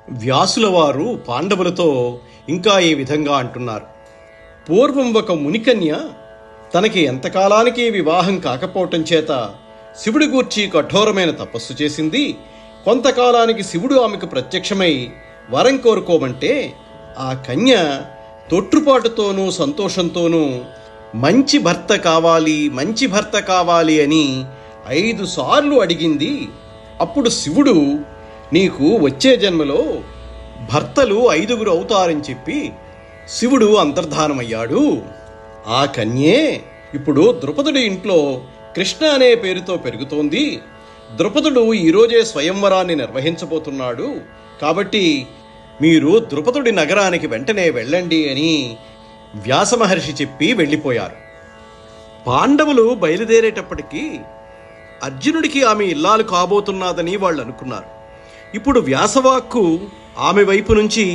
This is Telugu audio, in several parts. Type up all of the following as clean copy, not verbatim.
వ్యాసుల వారు పాండవులతో ఇంకా ఈ విధంగా అంటున్నారు. పూర్వం ఒక మునికన్య తనకి ఎంతకాలానికి వివాహం కాకపోవటం చేత శివుడి గూర్చి కఠోరమైన తపస్సు చేసింది. కొంతకాలానికి శివుడు ఆమెకు ప్రత్యక్షమై వరం కోరుకోమంటే ఆ కన్య తొట్టుపాటుతోనూ సంతోషంతోనూ మంచి భర్త కావాలి, మంచి భర్త కావాలి అని 5 సార్లు అడిగింది. అప్పుడు శివుడు నీకు వచ్చే జన్మలో భర్తలు 5గురు అవుతారని చెప్పి శివుడు అంతర్ధానమయ్యాడు. ఆ కన్యే ఇప్పుడు ద్రుపదుడి ఇంట్లో కృష్ణ అనే పేరుతో పెరుగుతోంది. ద్రుపదుడు ఈరోజే స్వయంవరాన్ని నిర్వహించబోతున్నాడు. కాబట్టి మీరు ద్రుపదుడి నగరానికి వెంటనే వెళ్ళండి అని వ్యాస మహర్షి చెప్పి వెళ్ళిపోయారు. పాండవులు బయలుదేరేటప్పటికీ అర్జునుడికి ఆమె ఇల్లాలు కాబోతున్నదని వాళ్ళు అనుకున్నారు. ఇప్పుడు వ్యాసవాక్కు ఆమె వైపు నుంచి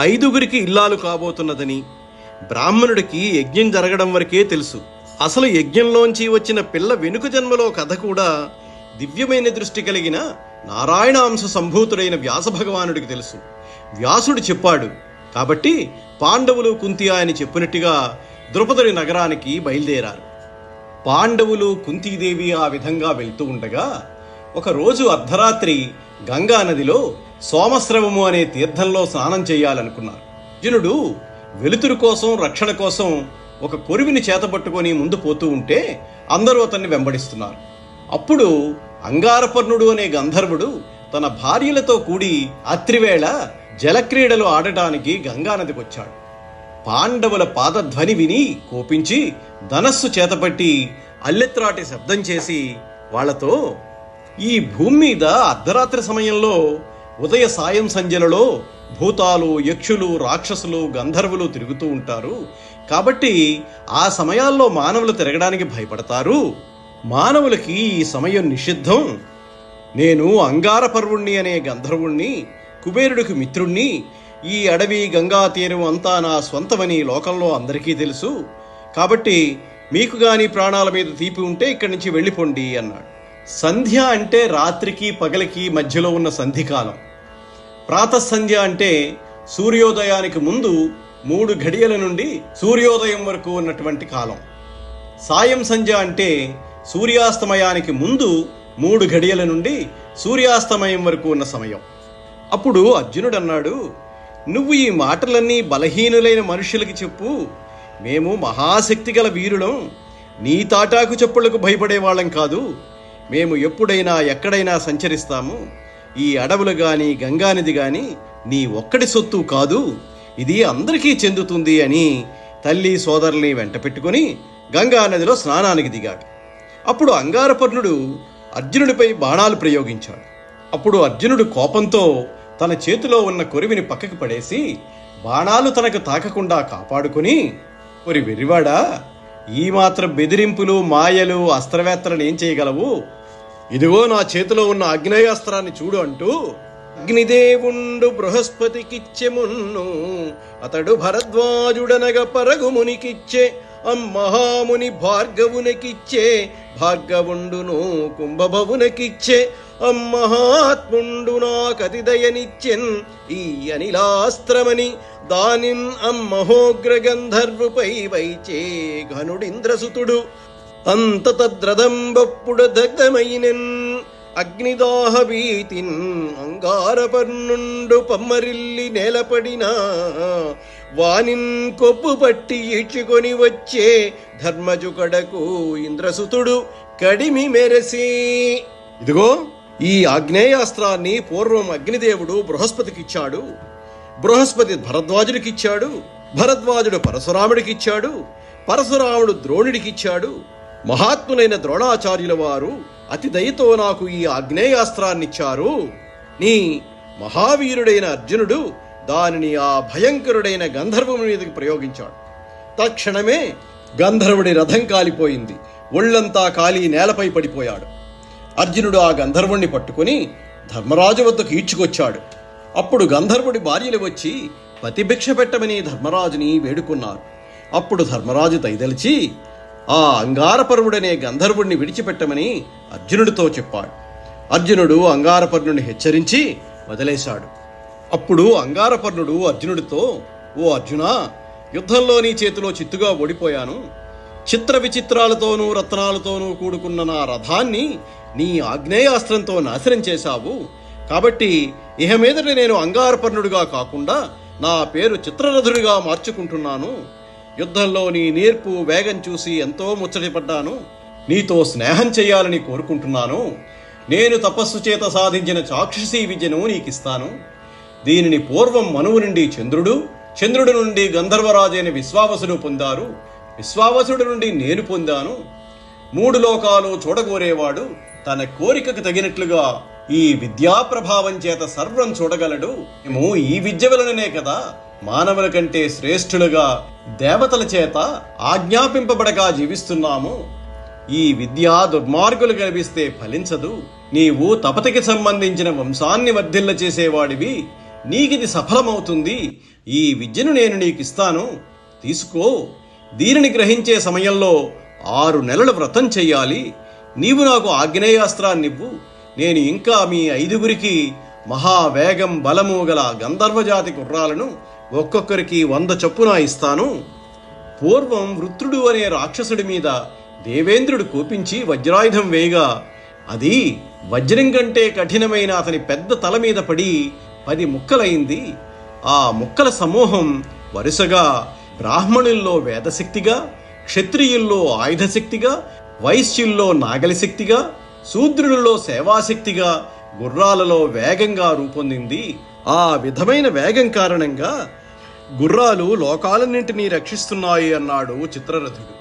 5గురికి ఇల్లాలు కాబోతున్నదని, బ్రాహ్మణుడికి యజ్ఞం జరగడం వరకే తెలుసు. అసలు యజ్ఞంలోంచి వచ్చిన పిల్ల వెనుక జన్మలో కథ కూడా దివ్యమైన దృష్టి కలిగిన నారాయణాంశ సంభూతుడైన వ్యాస భగవానుడికి తెలుసు. వ్యాసుడు చెప్పాడు కాబట్టి పాండవులు కుంతి అని చెప్పినట్టుగా ద్రుపదుడి నగరానికి బయలుదేరారు. పాండవులు కుంతీదేవి ఆ విధంగా వెళ్తూ ఉండగా ఒకరోజు అర్ధరాత్రి గంగా నదిలో సోమస్రవము అనే తీర్థంలో స్నానం చేయాలనుకున్నారు. అర్జునుడు వెలుతురు కోసం, రక్షణ కోసం ఒక కొరివిని చేతపట్టుకొని ముందు పోతూ ఉంటే అందరూ అతన్ని వెంబడిస్తున్నారు. అప్పుడు అంగారపర్ణుడు అనే గంధర్వుడు తన భార్యలతో కూడి అత్రివేళ జలక్రీడలు ఆడటానికి గంగానదికి వచ్చాడు. పాండవుల పాదధ్వని విని కోపించి ధనస్సు చేతపట్టి అల్లెత్రాటి శబ్దం చేసి వాళ్లతో, ఈ భూమి మీద అర్ధరాత్రి సమయంలో ఉదయ సాయం సంధ్యలలో భూతాలు, యక్షులు, రాక్షసులు, గంధర్వులు తిరుగుతూ ఉంటారు. కాబట్టి ఆ సమయాల్లో మానవులు తిరగడానికి భయపడతారు. మానవులకి ఈ సమయం నిషిద్ధం. నేను అంగారపర్వుణ్ణి అనే గంధర్వుణ్ణి, కుబేరుడికి మిత్రుణ్ణి. ఈ అడవి, గంగా తీరం అంతా నా స్వంతమని లోకంలో అందరికీ తెలుసు. కాబట్టి మీకు గాని ప్రాణాల మీద తీపి ఉంటే ఇక్కడి నుంచి వెళ్ళిపోండి అన్నాడు. సంధ్య అంటే రాత్రికి పగలికి మధ్యలో ఉన్న సంధికాలం. ప్రాతఃసంధ్య అంటే సూర్యోదయానికి ముందు 3 ఘడియల నుండి సూర్యోదయం వరకు ఉన్నటువంటి కాలం. సాయం సంధ్య అంటే సూర్యాస్తమయానికి ముందు 3 ఘడియల నుండి సూర్యాస్తమయం వరకు ఉన్న సమయం. అప్పుడు అర్జునుడు అన్నాడు, నువ్వు ఈ మాటలన్నీ బలహీనులైన మనుషులకి చెప్పు. మేము మహాశక్తి గల వీరులం, నీ తాటాకు చెప్పులకు భయపడేవాళ్ళం కాదు. మేము ఎప్పుడైనా ఎక్కడైనా సంచరిస్తాము. ఈ అడవులు గాని, గంగానది గాని నీ ఒక్కడి సొత్తు కాదు, ఇది అందరికీ చెందుతుంది అని తల్లి సోదరుల్ని వెంట పెట్టుకుని గంగానదిలో స్నానానికి దిగాడు. అప్పుడు అంగారపర్ణుడు అర్జునుడిపై బాణాలు ప్రయోగించాడు. అప్పుడు అర్జునుడు కోపంతో తన చేతిలో ఉన్న కొరివిని పక్కకి పడేసి బాణాలు తనకు తాకకుండా కాపాడుకుని, ఒరి వెర్రివాడా, ఈ మాత్రం బెదిరింపులు, మాయలు, అస్త్రవేత్తలను ఏం చేయగలవు? ఇదిగో నా చేతిలో ఉన్న ఆగ్నేయాస్త్రాన్ని చూడు అంటూ అగ్నిదేవుండు బృహస్పతికిచ్చే మున్ను అతడు భరద్వాజుడనగ పరగుమునికిచ్చే అమ్మహాముని భార్గవునకిచ్చే భార్గవుండును కుంభభవునకిచ్చే అమ్మహాత్ముండు నాకతిదయనిచ్చెన్ ఈ అనిలాస్త్రమని దానిన్ అమ్మహోగ్ర గంధర్వుపై వైచే ఘనుడింద్రసుతుడు అంత తద్రదంబప్పుడు దగ్ధమైనన్ అగ్నిదాహ భీతిన్ అంగారపర్ణుండు పమ్మరిల్లి నేలపడినా వానిన్ కొప్పు పట్టి ఈడ్చుకొని వచ్చే ధర్మజుకడకు ఇంద్రసుతుడు కడిమి మెరసి. ఇదిగో ఈ ఆగ్నేయాస్త్రాన్ని పూర్వం అగ్నిదేవుడు బృహస్పతికిచ్చాడు. బృహస్పతి భరద్వాజుడికిచ్చాడు. భరద్వాజుడు పరశురాముడికిచ్చాడు. పరశురాముడు ద్రోణుడికిచ్చాడు. మహాత్ములైన ద్రోణాచార్యుల వారు అతి దయతో నాకు ఈ ఆగ్నేయాస్త్రాన్నిచ్చారు. నీ మహావీరుడైన అర్జునుడు దానిని ఆ భయంకరుడైన గంధర్వుని మీదకి ప్రయోగించాడు. తక్షణమే గంధర్వుడి రథం కాలిపోయింది. ఒళ్లంతా కాలి నేలపై పడిపోయాడు. అర్జునుడు ఆ గంధర్వుణ్ణి పట్టుకుని ధర్మరాజు వద్దకు ఈడ్చుకొచ్చాడు. అప్పుడు గంధర్వుడి భార్యలు వచ్చి పతిభిక్ష పెట్టమని ధర్మరాజుని వేడుకున్నారు. అప్పుడు ధర్మరాజు దయదలిచి ఆ అంగారపర్వుడనే గంధర్వుడిని విడిచిపెట్టమని అర్జునుడితో చెప్పాడు. అర్జునుడు అంగారపర్ణుని హెచ్చరించి వదిలేశాడు. అప్పుడు అంగారపర్ణుడు అర్జునుడితో, ఓ అర్జునా, యుద్ధంలో నీ చేతిలో చిత్తుగా ఓడిపోయాను. చిత్ర విచిత్రాలతోనూ రత్నాలతోనూ కూడుకున్న నా రథాన్ని నీ ఆగ్నేయాస్త్రంతో నాశనం చేశావు. కాబట్టి ఇహ మీదట నేను అంగారపర్ణుడిగా కాకుండా నా పేరు చిత్రరథుడిగా మార్చుకుంటున్నాను. యుద్ధంలో నీ నేర్పు వేగం చూసి ఎంతో ముచ్చటపడ్డాను. నీతో స్నేహం చేయాలని కోరుకుంటున్నాను. నేను తపస్సు చేత సాధించిన చాక్షుషీ విద్యను నీకిస్తాను. దీనిని పూర్వం మనువు నుండి చంద్రుడు, చంద్రుడి నుండి గంధర్వరాజైన విశ్వావసుడు పొందారు. విశ్వావసుడి నుండి నేను పొందాను. 3 లోకాలు చూడగోరేవాడు తన కోరికకు తగినట్లుగా ఈ విద్యా ప్రభావం చేత సర్వం చూడగలడు. మేము ఈ విద్య వలననే కదా మానవుల కంటే శ్రేష్ఠులుగా దేవతల చేత ఆజ్ఞాపింపబడగా జీవిస్తున్నాము. ఈ విద్య దుర్మార్గులు కనిపిస్తే ఫలించదు. నీవు తపతికి సంబంధించిన వంశాన్ని వర్ధిల్ల చేసేవాడివి. నీకిది సఫలమవుతుంది. ఈ విద్యను నేను నీకిస్తాను, తీసుకో. దీనిని గ్రహించే సమయంలో 6 నెలల వ్రతం చెయ్యాలి. నీవు నాకు ఆగ్నేయాస్త్రాన్నివ్వు. నేను ఇంకా మీ 5గురికి మహావేగం బలము గల గంధర్వజాతి గుర్రాలను ఒక్కొక్కరికి 100 చొప్పున ఇస్తాను. పూర్వం వృత్రుడు అనే రాక్షసుడి మీద దేవేంద్రుడు కోపించి వజ్రాయుధం వేయగా అది వజ్రం కంటే కఠినమైన అతని పెద్ద తల మీద పడి 10 ముక్కలైంది. ఆ ముక్కల సమూహం వరుసగా బ్రాహ్మణుల్లో వేదశక్తిగా, క్షత్రియుల్లో ఆయుధశక్తిగా, వైశ్యుల్లో నాగలి శక్తిగా, శూద్రులలో సేవాశక్తిగా, గుర్రాలలో వేగంగా రూపొందింది. ఆ విధమైన వేగం కారణంగా గుర్రాలు లోకాలన్నింటినీ రక్షిస్తున్నాయి అన్నాడు చిత్రరథుడు.